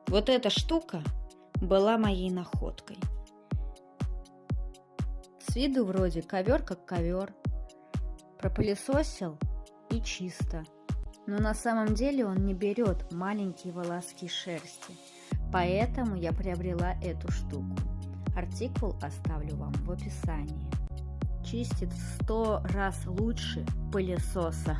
Вот эта штука была моей находкой. С виду вроде ковер как ковер. Пропылесосил и чисто. Но на самом деле он не берет маленькие волоски шерсти. Поэтому я приобрела эту штуку. Артикул оставлю вам в описании. Чистит в 100 раз лучше пылесоса.